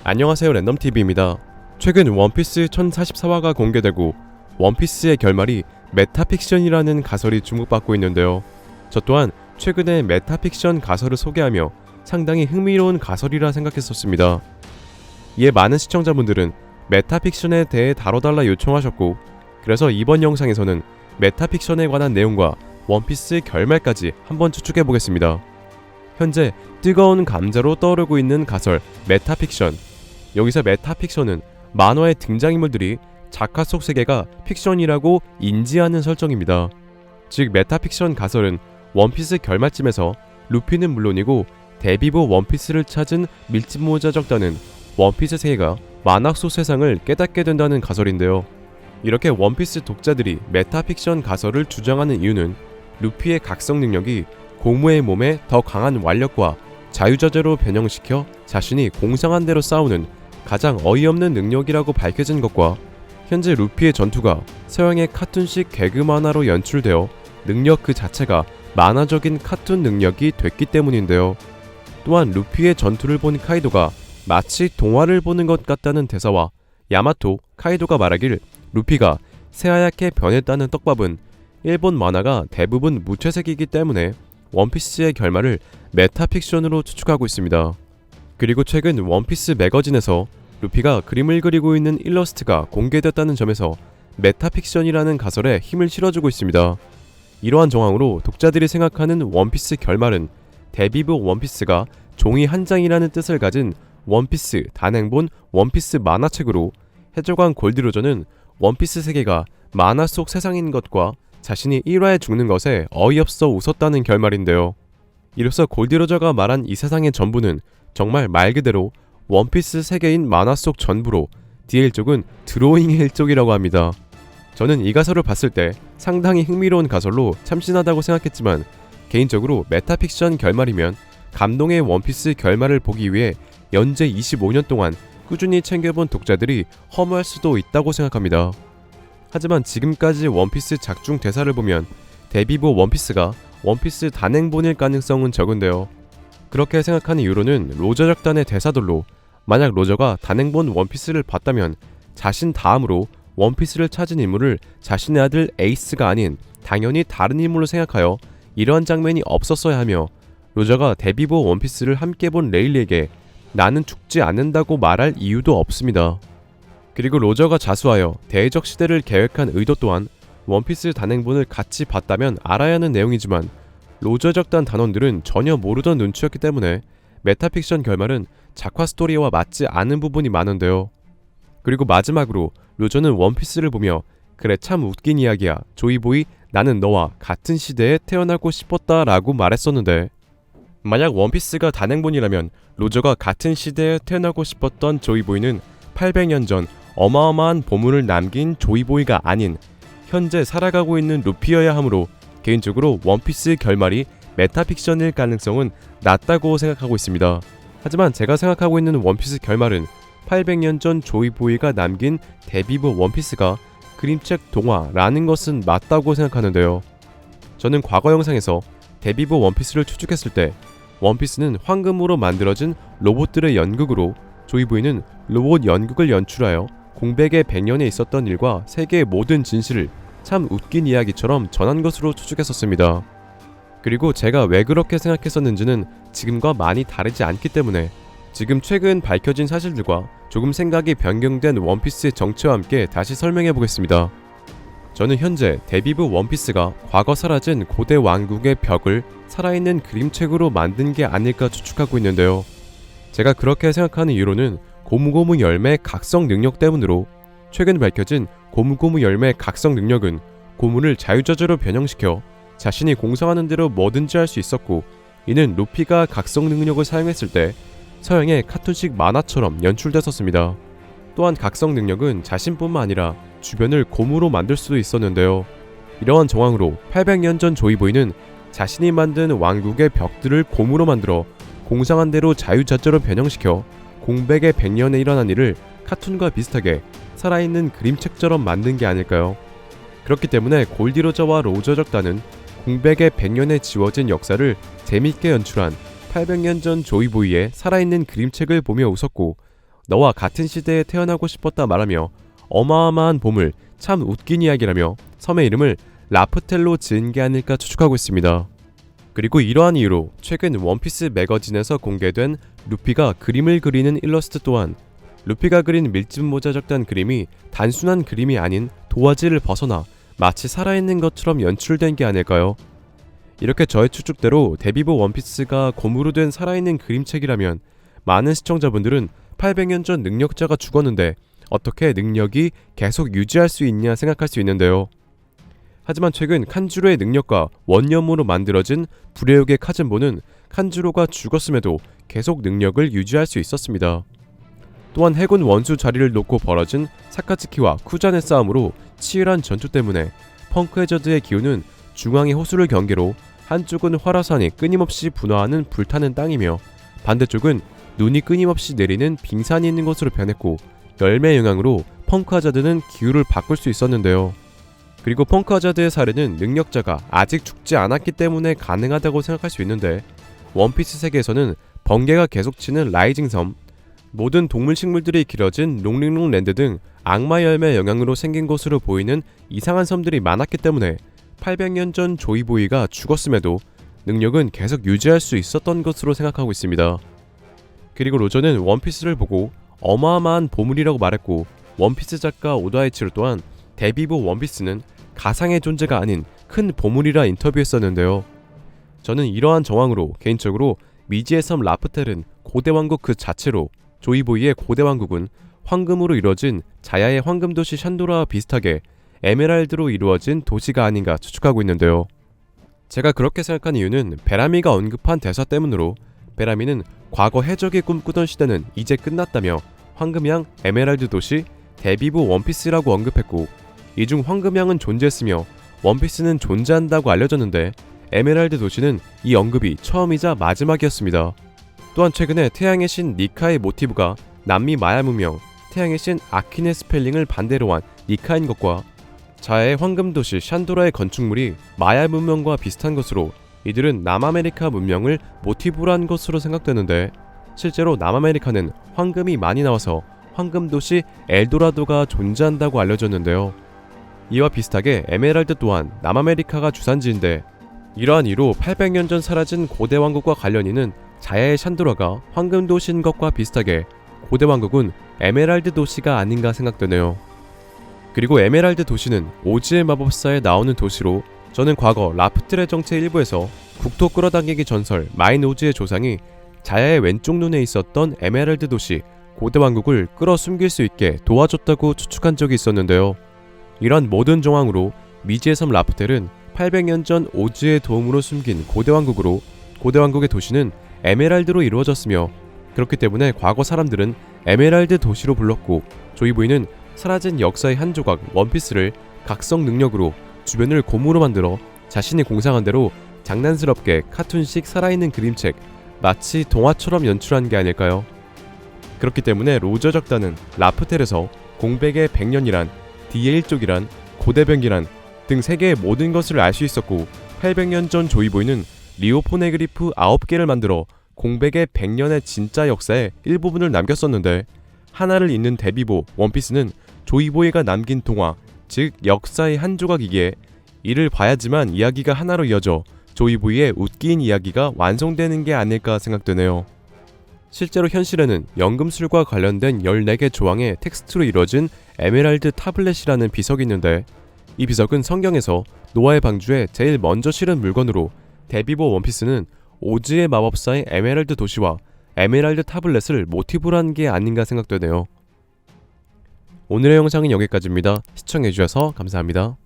안녕하세요, 랜덤TV입니다. 최근 원피스 1044화가 공개되고 원피스의 결말이 메타픽션이라는 가설이 주목받고 있는데요. 저 또한 최근에 메타픽션 가설을 소개하며 상당히 흥미로운 가설이라 생각했었습니다. 이에 많은 시청자분들은 메타픽션에 대해 다뤄달라 요청하셨고, 그래서 이번 영상에서는 메타픽션에 관한 내용과 원피스의 결말까지 한번 추측해보겠습니다. 현재 뜨거운 감자로 떠오르고 있는 가설 메타픽션. 여기서 메타픽션은 만화의 등장인물들이 작화 속 세계가 픽션이라고 인지하는 설정입니다. 즉 메타픽션 가설은 원피스 결말쯤에서 루피는 물론이고 데비보 원피스를 찾은 밀짚모자적단은 원피스 세계가 만화 속 세상을 깨닫게 된다는 가설인데요. 이렇게 원피스 독자들이 메타픽션 가설을 주장하는 이유는 루피의 각성 능력이 고무의 몸에 더 강한 완력과 자유자재로 변형시켜 자신이 공상한 대로 싸우는 가장 어이없는 능력이라고 밝혀진 것과 현재 루피의 전투가 서양의 카툰식 개그 만화로 연출되어 능력 그 자체가 만화적인 카툰 능력이 됐기 때문인데요. 또한 루피의 전투를 본 카이도가 마치 동화를 보는 것 같다는 대사와 야마토, 카이도가 말하길 루피가 새하얗게 변했다는 떡밥은 일본 만화가 대부분 무채색이기 때문에 원피스의 결말을 메타픽션으로 추측하고 있습니다. 그리고 최근 원피스 매거진에서 루피가 그림을 그리고 있는 일러스트가 공개됐다는 점에서 메타픽션이라는 가설에 힘을 실어주고 있습니다. 이러한 정황으로 독자들이 생각하는 원피스 결말은 데비브 원피스가 종이 한 장이라는 뜻을 가진 원피스 단행본 원피스 만화책으로 해적왕 골디로저는 원피스 세계가 만화 속 세상인 것과 자신이 1화에 죽는 것에 어이없어 웃었다는 결말인데요. 이로써 골디로저가 말한 이 세상의 전부는 정말 말 그대로 원피스 세계인 만화 속 전부로 DL 쪽은 드로잉의 일족이라고 합니다. 저는 이 가설을 봤을 때 상당히 흥미로운 가설로 참신하다고 생각했지만 개인적으로 메타픽션 결말이면 감동의 원피스 결말을 보기 위해 연재 25년 동안 꾸준히 챙겨본 독자들이 허무할 수도 있다고 생각합니다. 하지만 지금까지 원피스 작중 대사를 보면 데비보 원피스가 원피스 단행본일 가능성은 적은데요. 그렇게 생각하는 이유로는 로저 작단의 대사들로 만약 로저가 단행본 원피스를 봤다면 자신 다음으로 원피스를 찾은 인물을 자신의 아들 에이스가 아닌 당연히 다른 인물로 생각하여 이러한 장면이 없었어야 하며 로저가 데비보 원피스를 함께 본 레일리에게 나는 죽지 않는다고 말할 이유도 없습니다. 그리고 로저가 자수하여 대적 시대를 계획한 의도 또한 원피스 단행본을 같이 봤다면 알아야 하는 내용이지만 로저 작단 단원들은 전혀 모르던 눈치였기 때문에 메타픽션 결말은 작화 스토리와 맞지 않은 부분이 많은데요. 그리고 마지막으로 로저는 원피스를 보며 그래 참 웃긴 이야기야 조이보이 나는 너와 같은 시대에 태어나고 싶었다 라고 말했었는데 만약 원피스가 단행본이라면 로저가 같은 시대에 태어나고 싶었던 조이보이는 800년 전 어마어마한 보물을 남긴 조이보이가 아닌 현재 살아가고 있는 루피여야 하므로 개인적으로 원피스 결말이 메타픽션일 가능성은 낮다고 생각하고 있습니다. 하지만 제가 생각하고 있는 원피스 결말은 800년 전 조이보이가 남긴 데비브 원피스가 그림책 동화라는 것은 맞다고 생각하는데요. 저는 과거 영상에서 데비브 원피스를 추측했을 때 원피스는 황금으로 만들어진 로봇들의 연극으로 조이보이는 로봇 연극을 연출하여 공백의 100년에 있었던 일과 세계의 모든 진실을 참 웃긴 이야기처럼 전한 것으로 추측했었습니다. 그리고 제가 왜 그렇게 생각했었는지는 지금과 많이 다르지 않기 때문에 지금 최근 밝혀진 사실들과 조금 생각이 변경된 원피스의 정체와 함께 다시 설명해 보겠습니다. 저는 현재 데비브 원피스가 과거 사라진 고대 왕국의 벽을 살아있는 그림책으로 만든 게 아닐까 추측하고 있는데요. 제가 그렇게 생각하는 이유로는 고무고무 열매 각성 능력 때문으로 최근 밝혀진 고무고무 열매 각성 능력은 고무를 자유자재로 변형시켜 자신이 공상하는 대로 뭐든지 할 수 있었고 이는 루피가 각성 능력을 사용했을 때 서양의 카툰식 만화처럼 연출됐었습니다. 또한 각성 능력은 자신뿐만 아니라 주변을 고무로 만들 수도 있었는데요. 이러한 정황으로 800년 전 조이보이는 자신이 만든 왕국의 벽들을 고무로 만들어 공상한 대로 자유자재로 변형시켜 공백의 100년에 일어난 일을 카툰과 비슷하게 살아있는 그림책처럼 만든 게 아닐까요? 그렇기 때문에 골디로저와 로저 작단은 공백의 100년에 지워진 역사를 재밌게 연출한 800년 전 조이보이의 살아있는 그림책을 보며 웃었고 너와 같은 시대에 태어나고 싶었다 말하며 어마어마한 보물, 참 웃긴 이야기라며 섬의 이름을 라프텔로 지은 게 아닐까 추측하고 있습니다. 그리고 이러한 이유로 최근 원피스 매거진에서 공개된 루피가 그림을 그리는 일러스트 또한 루피가 그린 밀짚 모자 적단 그림이 단순한 그림이 아닌 도화지를 벗어나 마치 살아있는 것처럼 연출된 게 아닐까요? 이렇게 저의 추측대로 데뷔부 원피스가 고무로 된 살아있는 그림책이라면 많은 시청자분들은 800년 전 능력자가 죽었는데 어떻게 능력이 계속 유지할 수 있냐 생각할 수 있는데요. 하지만 최근 칸주로의 능력과 원념으로 만들어진 불의역의 카즌보는 칸주로가 죽었음에도 계속 능력을 유지할 수 있었습니다. 또한 해군 원수 자리를 놓고 벌어진 사카츠키와 쿠잔의 싸움으로 치열한 전투 때문에 펑크 해저드의 기운은 중앙의 호수를 경계로 한쪽은 활화산이 끊임없이 분화하는 불타는 땅이며 반대쪽은 눈이 끊임없이 내리는 빙산이 있는 곳으로 변했고 열매 영향으로 펑크 하자드는 기후를 바꿀 수 있었는데요. 그리고 펑크 하자드의 사례는 능력자가 아직 죽지 않았기 때문에 가능하다고 생각할 수 있는데 원피스 세계에서는 번개가 계속 치는 라이징 섬, 모든 동물 식물들이 길어진 롱링롱 랜드 등 악마 열매 영향으로 생긴 곳으로 보이는 이상한 섬들이 많았기 때문에 800년 전 조이보이가 죽었음에도 능력은 계속 유지할 수 있었던 것으로 생각하고 있습니다. 그리고 로저는 원피스를 보고 어마어마한 보물이라고 말했고 원피스 작가 오다이치로 또한 데뷔부 원피스는 가상의 존재가 아닌 큰 보물이라 인터뷰했었는데요. 저는 이러한 정황으로 개인적으로 미지의 섬 라프텔은 고대 왕국 그 자체로 조이보이의 고대 왕국은 황금으로 이루어진 자야의 황금 도시 샨도라와 비슷하게 에메랄드로 이루어진 도시가 아닌가 추측하고 있는데요. 제가 그렇게 생각한 이유는 베라미가 언급한 대사 때문으로 베라미는 과거 해적이 꿈꾸던 시대는 이제 끝났다며 황금양, 에메랄드 도시, 데뷔부 원피스라고 언급했고 이 중 황금양은 존재했으며 원피스는 존재한다고 알려졌는데 에메랄드 도시는 이 언급이 처음이자 마지막이었습니다. 또한 최근에 태양의 신 니카의 모티브가 남미 마야 문명, 태양의 신 아킨의 스펠링을 반대로 한 니카인 것과 자야의 황금 도시 샨도라의 건축물이 마야 문명과 비슷한 것으로 이들은 남아메리카 문명을 모티브로 한 것으로 생각되는데 실제로 남아메리카는 황금이 많이 나와서 황금 도시 엘도라도가 존재한다고 알려졌는데요. 이와 비슷하게 에메랄드 또한 남아메리카가 주산지인데 이러한 이유로 800년 전 사라진 고대 왕국과 관련 있는 자야의 샨도라가 황금 도시인 것과 비슷하게 고대 왕국은 에메랄드 도시가 아닌가 생각되네요. 그리고 에메랄드 도시는 오즈의 마법사에 나오는 도시로 저는 과거 라프텔의 정체 일부에서 국토 끌어당기기 전설 마인 오즈의 조상이 자야의 왼쪽 눈에 있었던 에메랄드 도시 고대 왕국을 끌어 숨길 수 있게 도와줬다고 추측한 적이 있었는데요. 이런 모든 정황으로 미지의 섬 라프텔은 800년 전 오즈의 도움으로 숨긴 고대 왕국으로 고대 왕국의 도시는 에메랄드로 이루어졌으며 그렇기 때문에 과거 사람들은 에메랄드 도시로 불렀고 조이보이는 사라진 역사의 한 조각 원피스를 각성 능력으로 주변을 고무로 만들어 자신이 공상한 대로 장난스럽게 카툰식 살아있는 그림책 마치 동화처럼 연출한 게 아닐까요? 그렇기 때문에 로저 작가는 라프텔에서 공백의 100년이란 D의 1족이란 고대병기란 등 세계의 모든 것을 알 수 있었고 800년 전 조이보이는 리오포네그리프 9개를 만들어 공백의 100년의 진짜 역사의 일부분을 남겼었는데 하나를 잇는 데뷔보 원피스는 조이보이가 남긴 동화, 즉 역사의 한 조각이기에 이를 봐야지만 이야기가 하나로 이어져 조이보이의 웃긴 이야기가 완성되는 게 아닐까 생각되네요. 실제로 현실에는 연금술과 관련된 14개 조항의 텍스트로 이루어진 에메랄드 타블렛이라는 비석이 있는데 이 비석은 성경에서 노아의 방주에 제일 먼저 실은 물건으로 데뷔보 원피스는 오즈의 마법사의 에메랄드 도시와 에메랄드 타블렛을 모티브로 한 게 아닌가 생각되네요. 오늘의 영상은 여기까지입니다. 시청해주셔서 감사합니다.